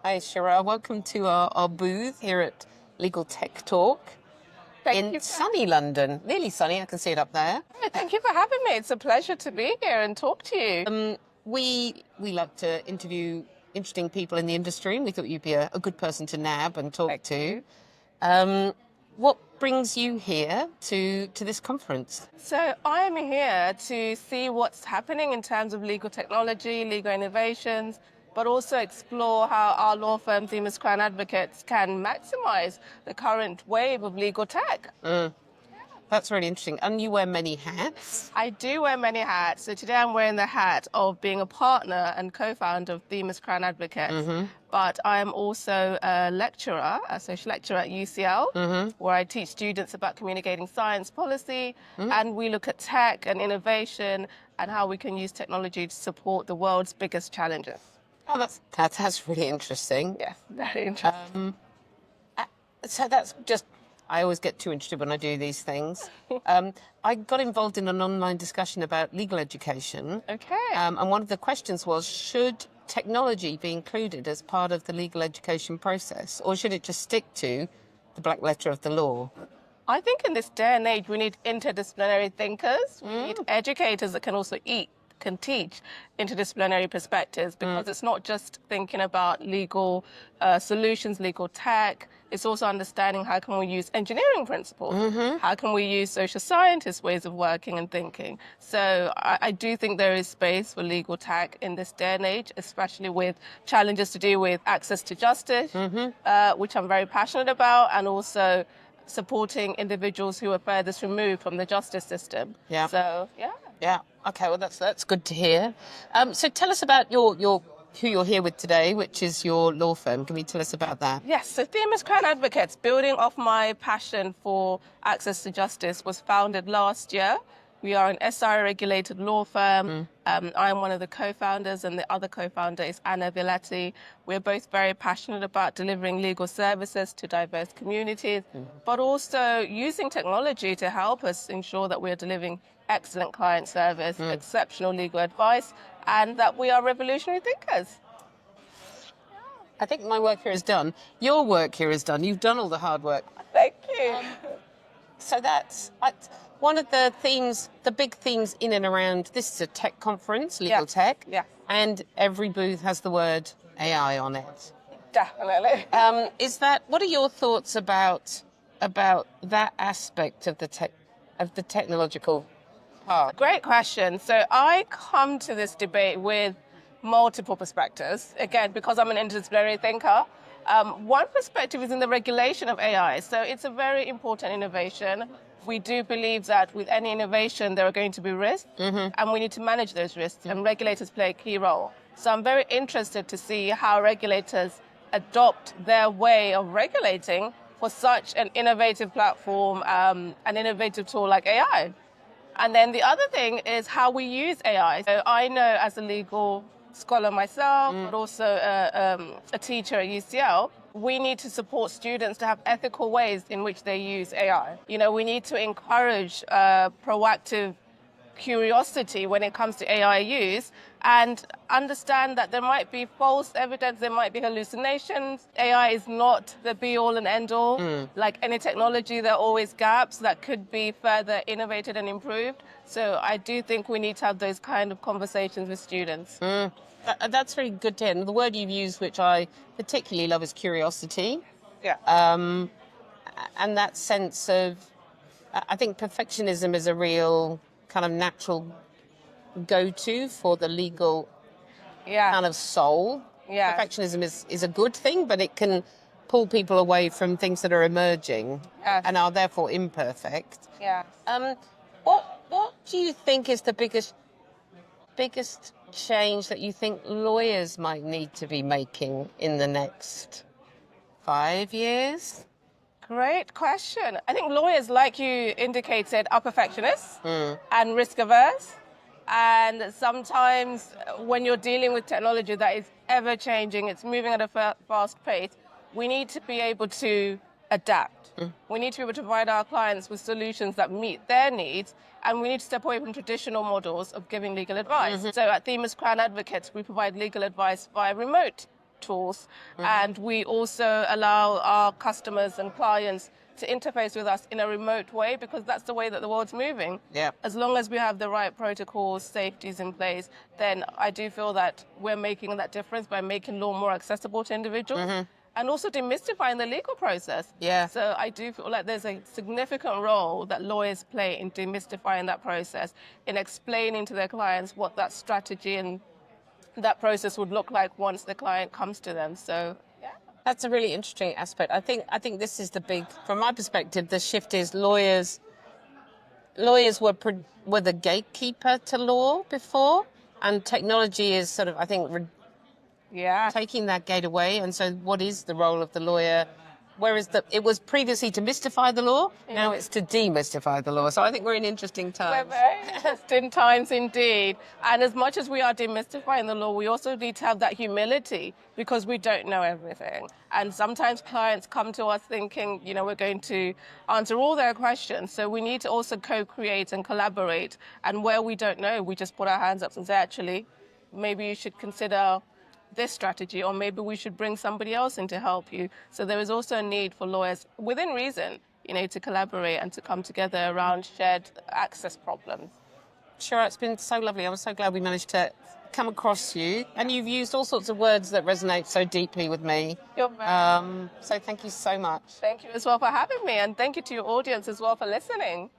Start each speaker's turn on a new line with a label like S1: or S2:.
S1: Hi, Shirah. Welcome to our booth here at LegalTechTalk in sunny London. Nearly sunny, I can see it up there.
S2: Oh, thank you for having me. It's a pleasure to be here and talk to you.
S1: We love to interview interesting people in the industry, and we thought you'd be a good person to nab and talk to. What brings you here to this conference?
S2: So I'm here to see what's happening in terms of legal technology, legal innovations, but also explore how our law firm, Themis Crown Advocates, can maximize the current wave of legal tech.
S1: That's really interesting. And you wear many hats?
S2: I do wear many hats. So today I'm wearing the hat of being a partner and co-founder of Themis Crown Advocates. But I am also a lecturer, a social lecturer at UCL, where I teach students about communicating science policy. And we look at tech and innovation and how we can use technology to support the world's biggest challenges.
S1: Oh, that's really interesting.
S2: Yes, very interesting.
S1: So that's just... I always get too interested when I do these things. I got involved in an online discussion about legal education.
S2: Okay.
S1: And one of the questions was, should technology be included as part of the legal education process, or should it just stick to the black letter of the law?
S2: I think in this day and age, we need interdisciplinary thinkers. We need educators that can also can teach interdisciplinary perspectives, because it's not just thinking about legal solutions, legal tech. It's also understanding how can we use engineering principles, how can we use social scientists' ways of working and thinking. So I do think there is space for legal tech in this day and age, especially with challenges to do with access to justice, which I'm very passionate about, and also supporting individuals who are furthest removed from the justice system.
S1: Yeah.
S2: So, yeah.
S1: Yeah. Okay. Well, that's good to hear. So tell us about who you're here with today, which is your law firm. Can you tell us about that?
S2: Yes. So Themis Crown Advocates, building off my passion for access to justice, was founded last year. We are an SRA-regulated law firm. I'm one of the co-founders, and the other co-founder is 𝗟𝗲𝗴𝗹. We're both very passionate about delivering legal services to diverse communities, but also using technology to help us ensure that we're delivering excellent client service, exceptional legal advice, and that we are revolutionary thinkers.
S1: I think my work here is done. Your work here is done. You've done all the hard work.
S2: Thank you.
S1: So that's one of the themes, the big themes in and around, this is a tech conference, legal tech, and every booth has the word AI on it.
S2: Definitely.
S1: What are your thoughts about that aspect of the technological part?
S2: Great question. So I come to this debate with multiple perspectives, again, because I'm an interdisciplinary thinker. One perspective is in the regulation of AI. So it's a very important innovation. We do believe that with any innovation, there are going to be risks, and we need to manage those risks, and regulators play a key role. So I'm very interested to see how regulators adopt their way of regulating for such an innovative platform, an innovative tool like AI. And then the other thing is how we use AI. So I know, as a legal scholar myself, but also a teacher at UCL, we need to support students to have ethical ways in which they use AI. You know, we need to encourage proactive curiosity when it comes to AI use, and understand that there might be false evidence, there might be hallucinations. AI is not the be-all and end-all. Like any technology, there are always gaps that could be further innovated and improved. So I do think we need to have those kind of conversations with students.
S1: That's very good to hear. And the word you've used, which I particularly love, is curiosity.
S2: Yeah.
S1: And that sense of, I think perfectionism is a real kind of natural go-to for the legal kind of soul. Perfectionism is a good thing, but it can pull people away from things that are emerging and are therefore imperfect. What do you think is the biggest change that you think lawyers might need to be making in the next 5 years?
S2: Great question. I think lawyers, like you indicated, are perfectionists and risk-averse. And sometimes when you're dealing with technology that is ever-changing, it's moving at a fast pace, we need to be able to adapt. We need to be able to provide our clients with solutions that meet their needs, and we need to step away from traditional models of giving legal advice. So at Themis Crown Advocates, we provide legal advice via remote tools. And we also allow our customers and clients to interface with us in a remote way, because that's the way that the world's moving.
S1: Yeah.
S2: As long as we have the right protocols, safeties in place, then I do feel that we're making that difference by making law more accessible to individuals and also demystifying the legal process.
S1: Yeah.
S2: So I do feel like there's a significant role that lawyers play in demystifying that process, in explaining to their clients what that strategy and that process would look like once the client comes to them. So
S1: that's a really interesting aspect. I think this is the big, from my perspective, the shift is lawyers were the gatekeeper to law before, and technology is sort of, I think, taking that gate away. And so what is the role of the lawyer? Whereas it was previously to mystify the law, now it's to demystify the law. So I think we're in interesting times.
S2: We're very interesting times indeed. And as much as we are demystifying the law, we also need to have that humility, because we don't know everything. And sometimes clients come to us thinking, we're going to answer all their questions. So we need to also co-create and collaborate. And where we don't know, we just put our hands up and say, actually, maybe you should consider this strategy, or maybe we should bring somebody else in to help you. So there is also a need for lawyers, within reason, to collaborate and to come together around shared access problems.
S1: Shirah, it's been so lovely. I'm so glad we managed to come across you. And you've used all sorts of words that resonate so deeply with me.
S2: You're very
S1: so thank you so much.
S2: Thank you as well for having me, and thank you to your audience as well for listening.